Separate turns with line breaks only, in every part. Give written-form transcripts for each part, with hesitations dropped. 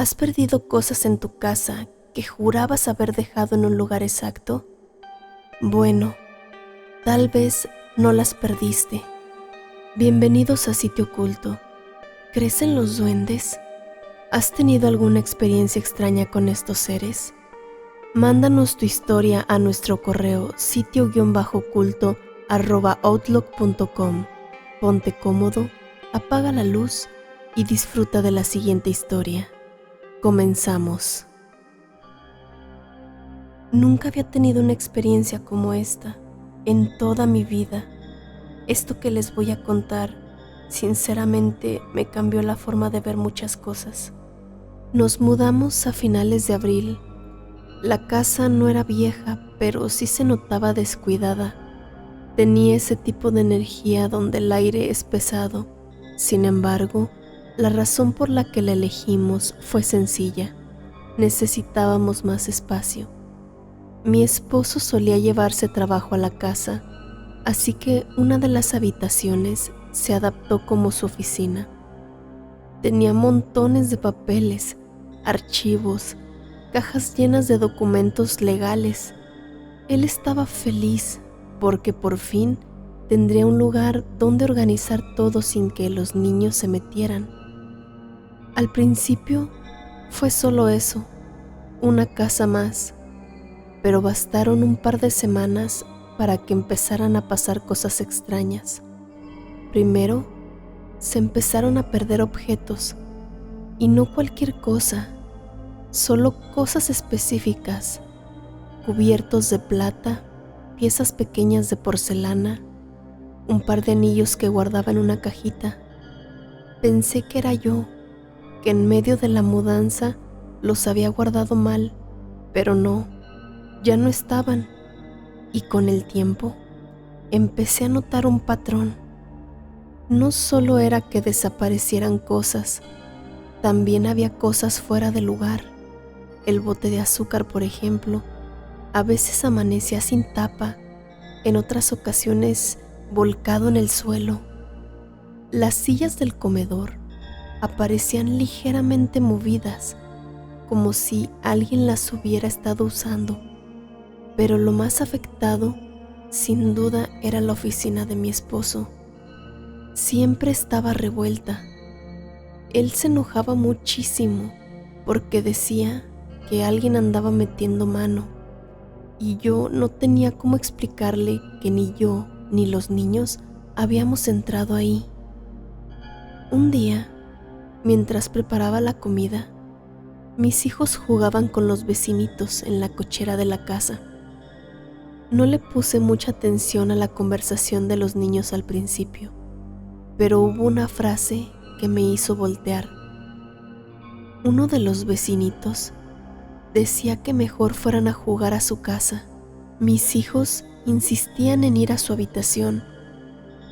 ¿Has perdido cosas en tu casa que jurabas haber dejado en un lugar exacto? Bueno, tal vez no las perdiste. Bienvenidos a Sitio Oculto. ¿Crees en los duendes? ¿Has tenido alguna experiencia extraña con estos seres? Mándanos tu historia a nuestro correo sitio-oculto@outlook.com. Ponte cómodo, apaga la luz y disfruta de la siguiente historia. Comenzamos. Nunca había tenido una experiencia como esta en toda mi vida. Esto que les voy a contar, sinceramente, me cambió la forma de ver muchas cosas. Nos mudamos a finales de abril. La casa no era vieja, pero sí se notaba descuidada. Tenía ese tipo de energía donde el aire es pesado. Sin embargo, la razón por la que la elegimos fue sencilla. Necesitábamos más espacio. Mi esposo solía llevarse trabajo a la casa, así que una de las habitaciones se adaptó como su oficina. Tenía montones de papeles, archivos, cajas llenas de documentos legales. Él estaba feliz porque por fin tendría un lugar donde organizar todo sin que los niños se metieran. Al principio fue solo eso, una casa más, pero bastaron un par de semanas para que empezaran a pasar cosas extrañas. Primero, se empezaron a perder objetos, y no cualquier cosa, solo cosas específicas, cubiertos de plata, piezas pequeñas de porcelana, un par de anillos que guardaba en una cajita. Pensé que era yo, que en medio de la mudanza los había guardado mal, pero no, ya no estaban. Y con el tiempo, empecé a notar un patrón. No solo era que desaparecieran cosas, también había cosas fuera de lugar. El bote de azúcar, por ejemplo, a veces amanecía sin tapa, en otras ocasiones volcado en el suelo. Las sillas del comedor aparecían ligeramente movidas, como si alguien las hubiera estado usando. Pero lo más afectado, sin duda, era la oficina de mi esposo. Siempre estaba revuelta. Él se enojaba muchísimo porque decía que alguien andaba metiendo mano, y yo no tenía cómo explicarle que ni yo ni los niños habíamos entrado ahí. Un día, mientras preparaba la comida, mis hijos jugaban con los vecinitos en la cochera de la casa. No le puse mucha atención a la conversación de los niños al principio, pero hubo una frase que me hizo voltear. Uno de los vecinitos decía que mejor fueran a jugar a su casa. Mis hijos insistían en ir a su habitación,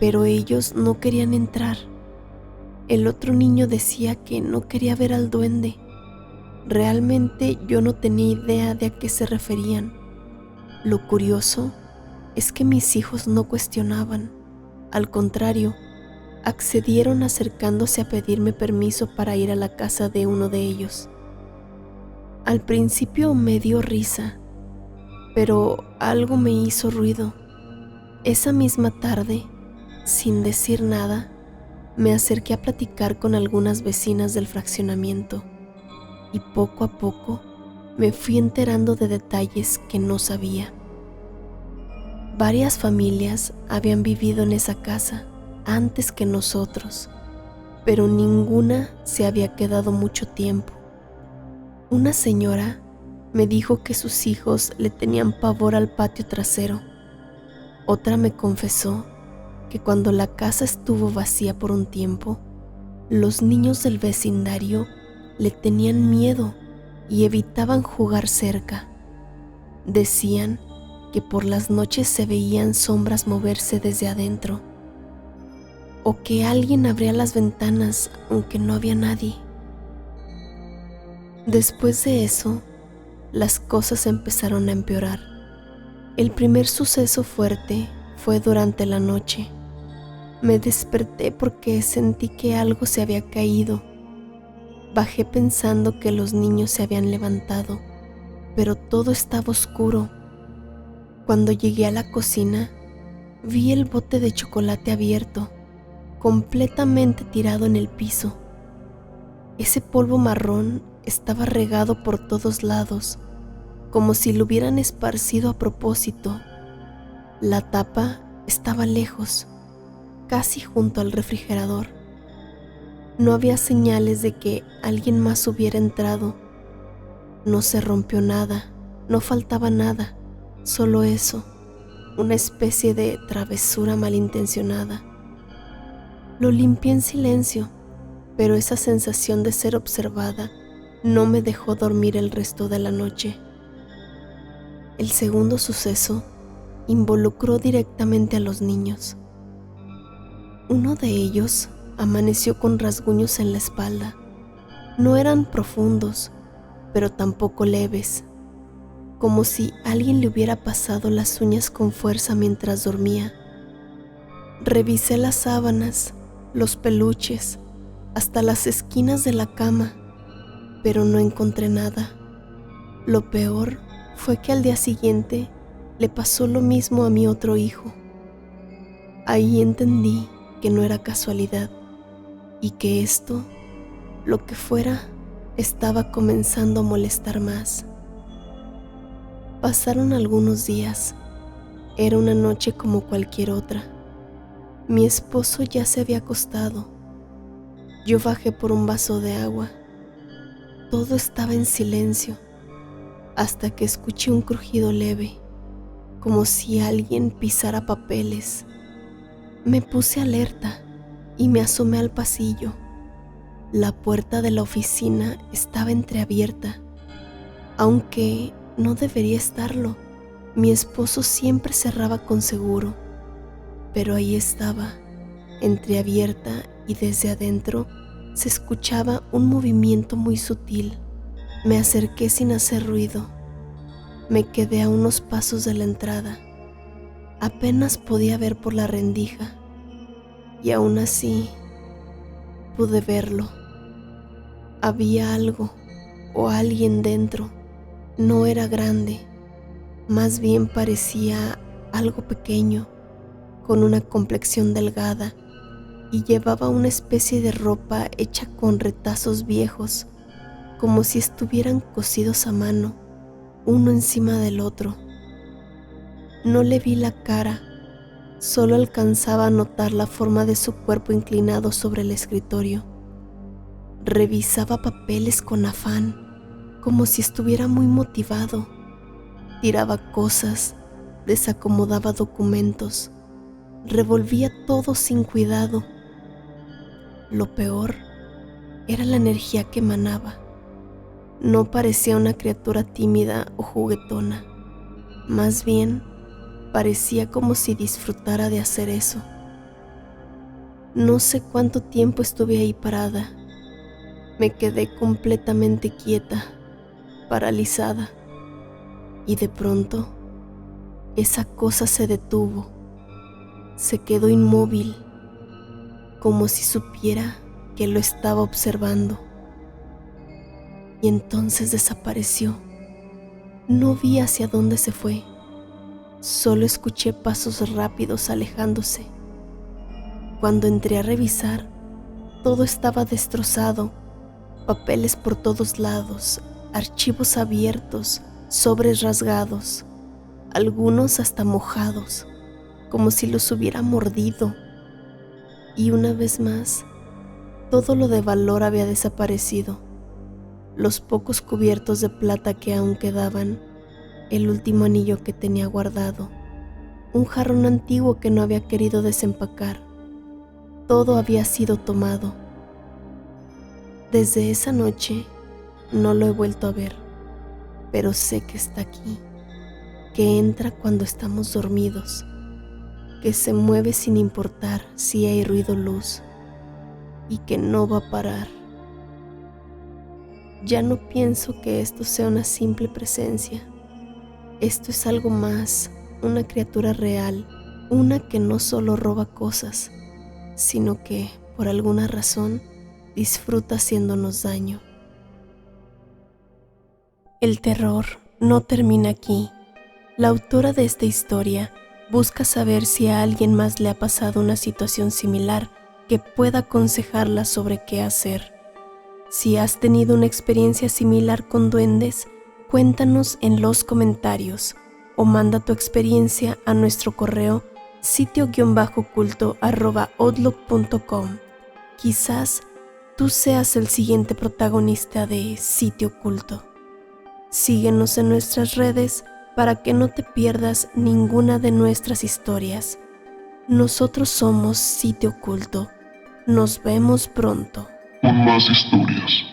pero ellos no querían entrar. El otro niño decía que no quería ver al duende. Realmente yo no tenía idea de a qué se referían. Lo curioso es que mis hijos no cuestionaban. Al contrario, accedieron acercándose a pedirme permiso para ir a la casa de uno de ellos. Al principio me dio risa, pero algo me hizo ruido. Esa misma tarde, sin decir nada, me acerqué a platicar con algunas vecinas del fraccionamiento, y poco a poco me fui enterando de detalles que no sabía. Varias familias habían vivido en esa casa antes que nosotros, pero ninguna se había quedado mucho tiempo. Una señora me dijo que sus hijos le tenían pavor al patio trasero. Otra me confesó que cuando la casa estuvo vacía por un tiempo, los niños del vecindario le tenían miedo y evitaban jugar cerca. Decían que por las noches se veían sombras moverse desde adentro, o que alguien abría las ventanas aunque no había nadie. Después de eso, las cosas empezaron a empeorar. El primer suceso fuerte fue durante la noche. Me desperté porque sentí que algo se había caído. Bajé pensando que los niños se habían levantado, pero todo estaba oscuro. Cuando llegué a la cocina, vi el bote de chocolate abierto, completamente tirado en el piso. Ese polvo marrón estaba regado por todos lados, como si lo hubieran esparcido a propósito. La tapa estaba lejos, casi junto al refrigerador. No había señales de que alguien más hubiera entrado. No se rompió nada, no faltaba nada, solo eso, una especie de travesura malintencionada. Lo limpié en silencio, pero esa sensación de ser observada no me dejó dormir el resto de la noche. El segundo suceso involucró directamente a los niños. Uno de ellos amaneció con rasguños en la espalda. No eran profundos, pero tampoco leves, como si alguien le hubiera pasado las uñas con fuerza mientras dormía. Revisé las sábanas, los peluches, hasta las esquinas de la cama, pero no encontré nada. Lo peor fue que al día siguiente le pasó lo mismo a mi otro hijo. Ahí entendí que no era casualidad y que esto, lo que fuera, estaba comenzando a molestar más. Pasaron algunos días. Era una noche como cualquier otra. Mi esposo ya se había acostado. Yo bajé por un vaso de agua. Todo estaba en silencio, hasta que escuché un crujido leve, como si alguien pisara papeles. Me puse alerta y me asomé al pasillo. La puerta de la oficina estaba entreabierta, aunque no debería estarlo. Mi esposo siempre cerraba con seguro, pero ahí estaba, entreabierta, y desde adentro se escuchaba un movimiento muy sutil. Me acerqué sin hacer ruido. Me quedé a unos pasos de la entrada. Apenas podía ver por la rendija, y aún así pude verlo. Había algo o alguien dentro. No era grande, más bien parecía algo pequeño, con una complexión delgada, y llevaba una especie de ropa hecha con retazos viejos, como si estuvieran cosidos a mano, uno encima del otro. No le vi la cara, solo alcanzaba a notar la forma de su cuerpo inclinado sobre el escritorio. Revisaba papeles con afán, como si estuviera muy motivado. Tiraba cosas, desacomodaba documentos, revolvía todo sin cuidado. Lo peor era la energía que emanaba. No parecía una criatura tímida o juguetona, más bien parecía como si disfrutara de hacer eso. No sé cuánto tiempo estuve ahí parada. Me quedé completamente quieta, paralizada, y de pronto esa cosa se detuvo. Se quedó inmóvil, como si supiera que lo estaba observando. Y entonces desapareció. No vi hacia dónde se fue. Solo escuché pasos rápidos alejándose. Cuando entré a revisar, todo estaba destrozado. Papeles por todos lados, archivos abiertos, sobres rasgados, algunos hasta mojados, como si los hubiera mordido. Y una vez más, todo lo de valor había desaparecido. Los pocos cubiertos de plata que aún quedaban, el último anillo que tenía guardado, un jarrón antiguo que no había querido desempacar. Todo había sido tomado. Desde esa noche no lo he vuelto a ver, pero sé que está aquí, que entra cuando estamos dormidos, que se mueve sin importar si hay ruido o luz, y que no va a parar. Ya no pienso que esto sea una simple presencia. Esto es algo más, una criatura real, una que no solo roba cosas, sino que, por alguna razón, disfruta haciéndonos daño. El terror no termina aquí. La autora de esta historia busca saber si a alguien más le ha pasado una situación similar que pueda aconsejarla sobre qué hacer. Si has tenido una experiencia similar con duendes, cuéntanos en los comentarios o manda tu experiencia a nuestro correo sitio-oculto@outlook.com. Quizás tú seas el siguiente protagonista de Sitio Oculto. Síguenos en nuestras redes para que no te pierdas ninguna de nuestras historias. Nosotros somos Sitio Oculto. Nos vemos pronto.
Con más historias.